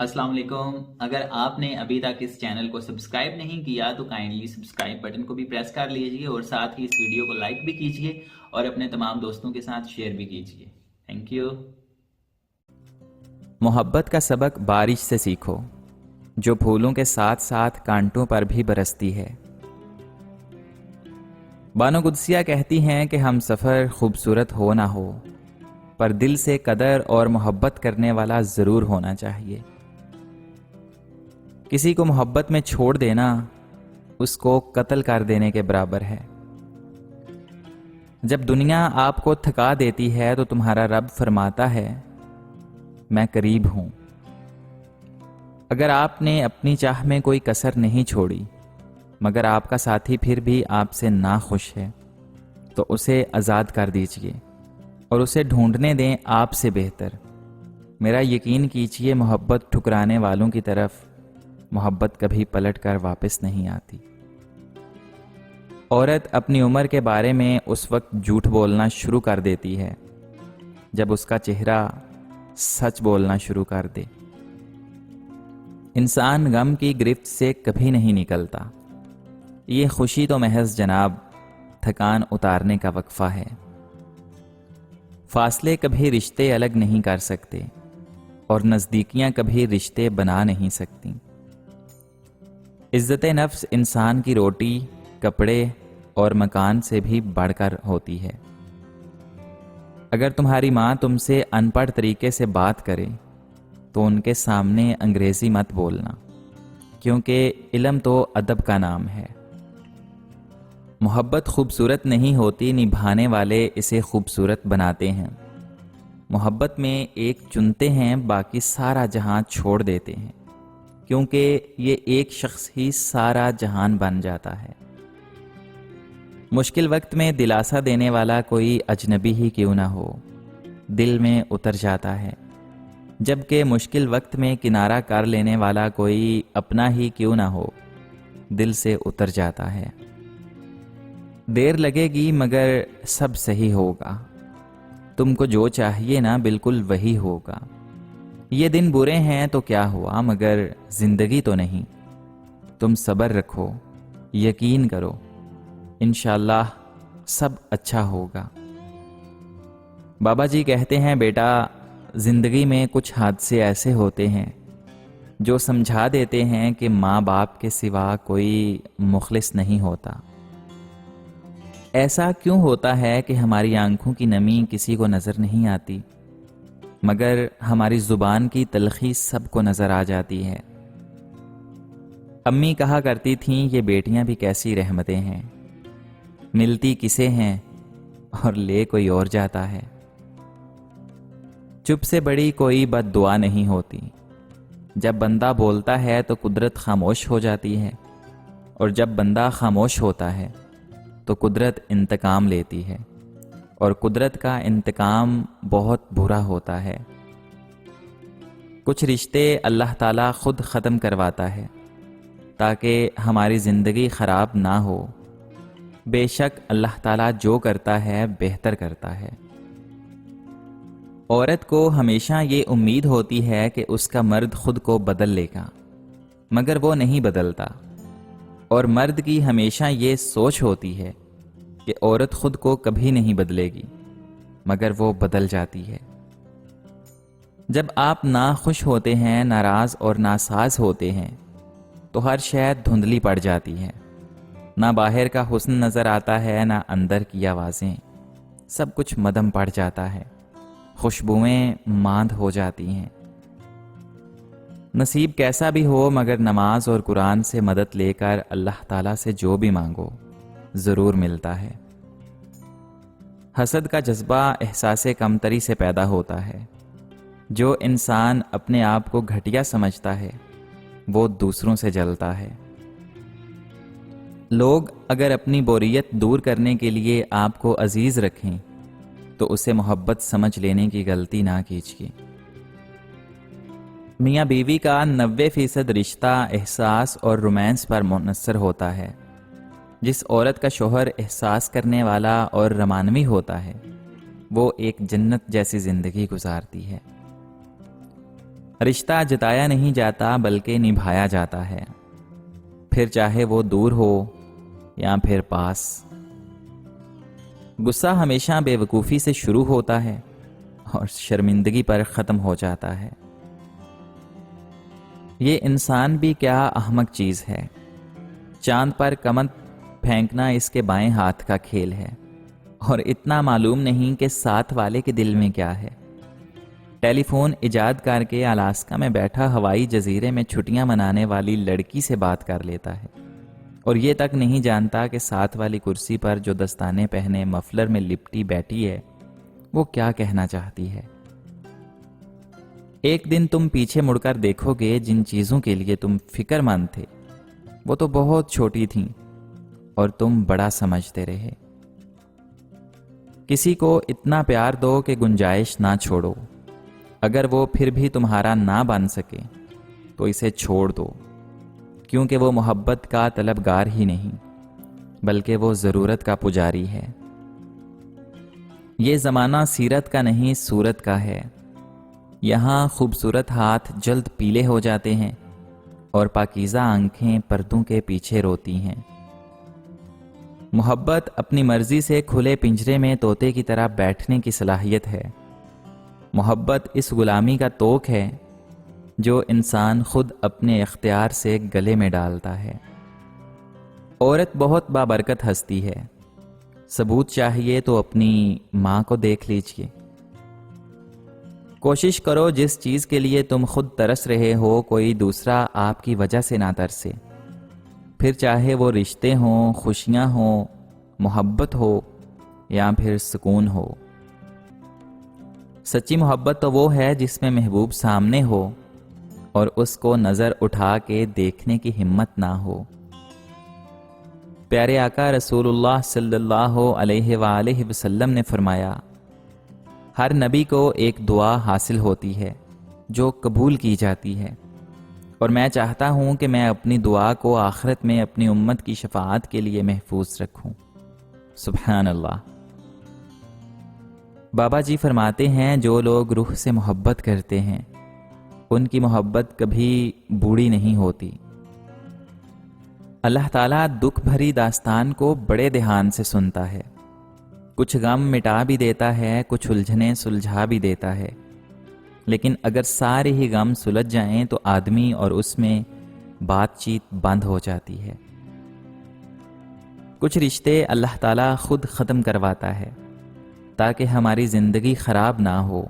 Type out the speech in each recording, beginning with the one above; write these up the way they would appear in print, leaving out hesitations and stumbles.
السلام علیکم۔ اگر آپ نے ابھی تک اس چینل کو سبسکرائب نہیں کیا تو کائنڈلی سبسکرائب بٹن کو بھی پریس کر لیجئے اور ساتھ ہی اس ویڈیو کو لائک بھی کیجئے اور اپنے تمام دوستوں کے ساتھ شیئر بھی کیجئے۔ Thank you. محبت کا سبق بارش سے سیکھو جو پھولوں کے ساتھ ساتھ کانٹوں پر بھی برستی ہے۔ بانو قدسیہ کہتی ہیں کہ ہم سفر خوبصورت ہو نہ ہو پر دل سے قدر اور محبت کرنے والا ضرور ہونا چاہیے۔ کسی کو محبت میں چھوڑ دینا اس کو قتل کر دینے کے برابر ہے۔ جب دنیا آپ کو تھکا دیتی ہے تو تمہارا رب فرماتا ہے میں قریب ہوں۔ اگر آپ نے اپنی چاہ میں کوئی کسر نہیں چھوڑی مگر آپ کا ساتھی پھر بھی آپ سے ناخوش ہے تو اسے آزاد کر دیجئے اور اسے ڈھونڈنے دیں آپ سے بہتر۔ میرا یقین کیجئے محبت ٹھکرانے والوں کی طرف محبت کبھی پلٹ کر واپس نہیں آتی۔ عورت اپنی عمر کے بارے میں اس وقت جھوٹ بولنا شروع کر دیتی ہے جب اس کا چہرہ سچ بولنا شروع کر دے۔ انسان غم کی گرفت سے کبھی نہیں نکلتا۔ یہ خوشی تو محض جناب تھکان اتارنے کا وقفہ ہے۔ فاصلے کبھی رشتے الگ نہیں کر سکتے اور نزدیکیاں کبھی رشتے بنا نہیں سکتی۔ عزت نفس انسان کی روٹی، کپڑے اور مکان سے بھی بڑھ کر ہوتی ہے۔ اگر تمہاری ماں تم سے ان پڑھ طریقے سے بات کرے تو ان کے سامنے انگریزی مت بولنا، کیونکہ علم تو ادب کا نام ہے۔ محبت خوبصورت نہیں ہوتی، نبھانے والے اسے خوبصورت بناتے ہیں۔ محبت میں ایک چنتے ہیں، باقی سارا جہاں چھوڑ دیتے ہیں، کیونکہ یہ ایک شخص ہی سارا جہان بن جاتا ہے۔ مشکل وقت میں دلاسا دینے والا کوئی اجنبی ہی کیوں نہ ہو، دل میں اتر جاتا ہے، جبکہ مشکل وقت میں کنارہ کر لینے والا کوئی اپنا ہی کیوں نہ ہو، دل سے اتر جاتا ہے۔ دیر لگے گی مگر سب صحیح ہوگا، تم کو جو چاہیے نا بالکل وہی ہوگا۔ یہ دن برے ہیں تو کیا ہوا، مگر زندگی تو نہیں۔ تم صبر رکھو، یقین کرو، انشاءاللہ سب اچھا ہوگا۔ بابا جی کہتے ہیں بیٹا، زندگی میں کچھ حادثے ایسے ہوتے ہیں جو سمجھا دیتے ہیں کہ ماں باپ کے سوا کوئی مخلص نہیں ہوتا۔ ایسا کیوں ہوتا ہے کہ ہماری آنکھوں کی نمی کسی کو نظر نہیں آتی مگر ہماری زبان کی تلخی سب کو نظر آ جاتی ہے؟ امی کہا کرتی تھیں یہ بیٹیاں بھی کیسی رحمتیں ہیں، ملتی کسے ہیں اور لے کوئی اور جاتا ہے۔ چپ سے بڑی کوئی بد دعا نہیں ہوتی۔ جب بندہ بولتا ہے تو قدرت خاموش ہو جاتی ہے، اور جب بندہ خاموش ہوتا ہے تو قدرت انتقام لیتی ہے، اور قدرت کا انتقام بہت برا ہوتا ہے۔ کچھ رشتے اللہ تعالیٰ خود ختم کرواتا ہے تاکہ ہماری زندگی خراب نہ ہو۔ بے شک اللہ تعالیٰ جو کرتا ہے بہتر کرتا ہے۔ عورت کو ہمیشہ یہ امید ہوتی ہے کہ اس کا مرد خود کو بدل لے گا، مگر وہ نہیں بدلتا، اور مرد کی ہمیشہ یہ سوچ ہوتی ہے کہ عورت خود کو کبھی نہیں بدلے گی، مگر وہ بدل جاتی ہے۔ جب آپ ناخوش ہوتے ہیں، ناراض اور ناساز ہوتے ہیں تو ہر شے دھندلی پڑ جاتی ہے۔ نہ باہر کا حسن نظر آتا ہے، نہ اندر کی آوازیں، سب کچھ مدھم پڑ جاتا ہے، خوشبوئیں ماند ہو جاتی ہیں۔ نصیب کیسا بھی ہو مگر نماز اور قرآن سے مدد لے کر اللہ تعالیٰ سے جو بھی مانگو ضرور ملتا ہے۔ حسد کا جذبہ احساس کمتری سے پیدا ہوتا ہے۔ جو انسان اپنے آپ کو گھٹیا سمجھتا ہے وہ دوسروں سے جلتا ہے۔ لوگ اگر اپنی بوریت دور کرنے کے لیے آپ کو عزیز رکھیں تو اسے محبت سمجھ لینے کی غلطی نہ کیجیے۔ میاں بیوی کا 90% رشتہ احساس اور رومانس پر منحصر ہوتا ہے۔ جس عورت کا شوہر احساس کرنے والا اور رومانوی ہوتا ہے وہ ایک جنت جیسی زندگی گزارتی ہے۔ رشتہ جتایا نہیں جاتا بلکہ نبھایا جاتا ہے، پھر چاہے وہ دور ہو یا پھر پاس۔ غصہ ہمیشہ بے وقوفی سے شروع ہوتا ہے اور شرمندگی پر ختم ہو جاتا ہے۔ یہ انسان بھی کیا احمق چیز ہے، چاند پر کمند پھینکنا اس کے بائیں ہاتھ کا کھیل ہے، اور اتنا معلوم نہیں کہ ساتھ والے کے دل میں کیا ہے۔ ٹیلی فون ایجاد کر کے الاسکا میں بیٹھا ہوائی جزیرے میں چھٹیاں منانے والی لڑکی سے بات کر لیتا ہے، اور یہ تک نہیں جانتا کہ ساتھ والی کرسی پر جو دستانے پہنے مفلر میں لپٹی بیٹھی ہے وہ کیا کہنا چاہتی ہے۔ ایک دن تم پیچھے مڑ کر دیکھو گے جن چیزوں کے لیے تم فکر مند تھے وہ تو بہت چھوٹی تھیں اور تم بڑا سمجھتے رہے۔ کسی کو اتنا پیار دو کہ گنجائش نہ چھوڑو، اگر وہ پھر بھی تمہارا نہ بن سکے تو اسے چھوڑ دو، کیونکہ وہ محبت کا طلبگار ہی نہیں بلکہ وہ ضرورت کا پجاری ہے۔ یہ زمانہ سیرت کا نہیں صورت کا ہے، یہاں خوبصورت ہاتھ جلد پیلے ہو جاتے ہیں اور پاکیزہ آنکھیں پردوں کے پیچھے روتی ہیں۔ محبت اپنی مرضی سے کھلے پنجرے میں طوطے کی طرح بیٹھنے کی صلاحیت ہے۔ محبت اس غلامی کا توق ہے جو انسان خود اپنے اختیار سے گلے میں ڈالتا ہے۔ عورت بہت بابرکت ہستی ہے، ثبوت چاہیے تو اپنی ماں کو دیکھ لیجئے۔ کوشش کرو جس چیز کے لیے تم خود ترس رہے ہو کوئی دوسرا آپ کی وجہ سے نہ ترسے، پھر چاہے وہ رشتے ہوں، خوشیاں ہوں، محبت ہو یا پھر سکون ہو۔ سچی محبت تو وہ ہے جس میں محبوب سامنے ہو اور اس کو نظر اٹھا کے دیکھنے کی ہمت نہ ہو۔ پیارے آقا رسول اللہ صلی اللہ علیہ وآلہ وسلم نے فرمایا، ہر نبی کو ایک دعا حاصل ہوتی ہے جو قبول کی جاتی ہے، اور میں چاہتا ہوں کہ میں اپنی دعا کو آخرت میں اپنی امت کی شفاعت کے لیے محفوظ رکھوں۔ سبحان اللہ۔ بابا جی فرماتے ہیں جو لوگ روح سے محبت کرتے ہیں ان کی محبت کبھی بوڑھی نہیں ہوتی۔ اللہ تعالیٰ دکھ بھری داستان کو بڑے دھیان سے سنتا ہے، کچھ غم مٹا بھی دیتا ہے، کچھ الجھنیں سلجھا بھی دیتا ہے، لیکن اگر سارے ہی غم سلجھ جائیں تو آدمی اور اس میں بات چیت بند ہو جاتی ہے۔ کچھ رشتے اللہ تعالیٰ خود ختم کرواتا ہے تاکہ ہماری زندگی خراب نہ ہو۔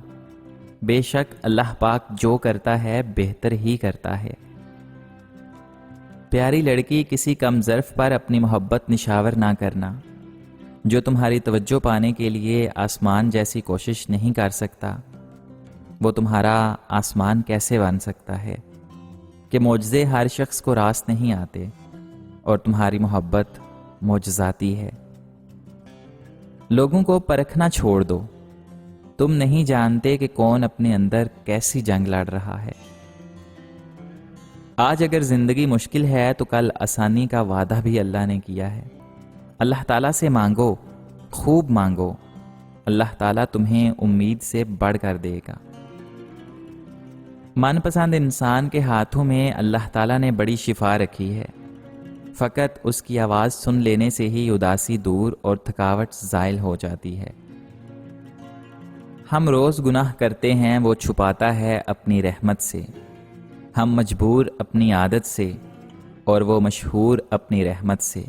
بے شک اللہ پاک جو کرتا ہے بہتر ہی کرتا ہے۔ پیاری لڑکی، کسی کم ظرف پر اپنی محبت نشاور نہ کرنا۔ جو تمہاری توجہ پانے کے لیے آسمان جیسی کوشش نہیں کر سکتا وہ تمہارا آسمان کیسے بن سکتا ہے؟ کہ معجزے ہر شخص کو راست نہیں آتے اور تمہاری محبت معجزاتی ہے۔ لوگوں کو پرکھنا چھوڑ دو، تم نہیں جانتے کہ کون اپنے اندر کیسی جنگ لڑ رہا ہے۔ آج اگر زندگی مشکل ہے تو کل آسانی کا وعدہ بھی اللہ نے کیا ہے۔ اللہ تعالیٰ سے مانگو، خوب مانگو، اللہ تعالیٰ تمہیں امید سے بڑھ کر دے گا۔ من پسند انسان کے ہاتھوں میں اللہ تعالیٰ نے بڑی شفا رکھی ہے، فقط اس کی آواز سن لینے سے ہی اداسی دور اور تھکاوٹ زائل ہو جاتی ہے۔ ہم روز گناہ کرتے ہیں، وہ چھپاتا ہے اپنی رحمت سے۔ ہم مجبور اپنی عادت سے اور وہ مشہور اپنی رحمت سے۔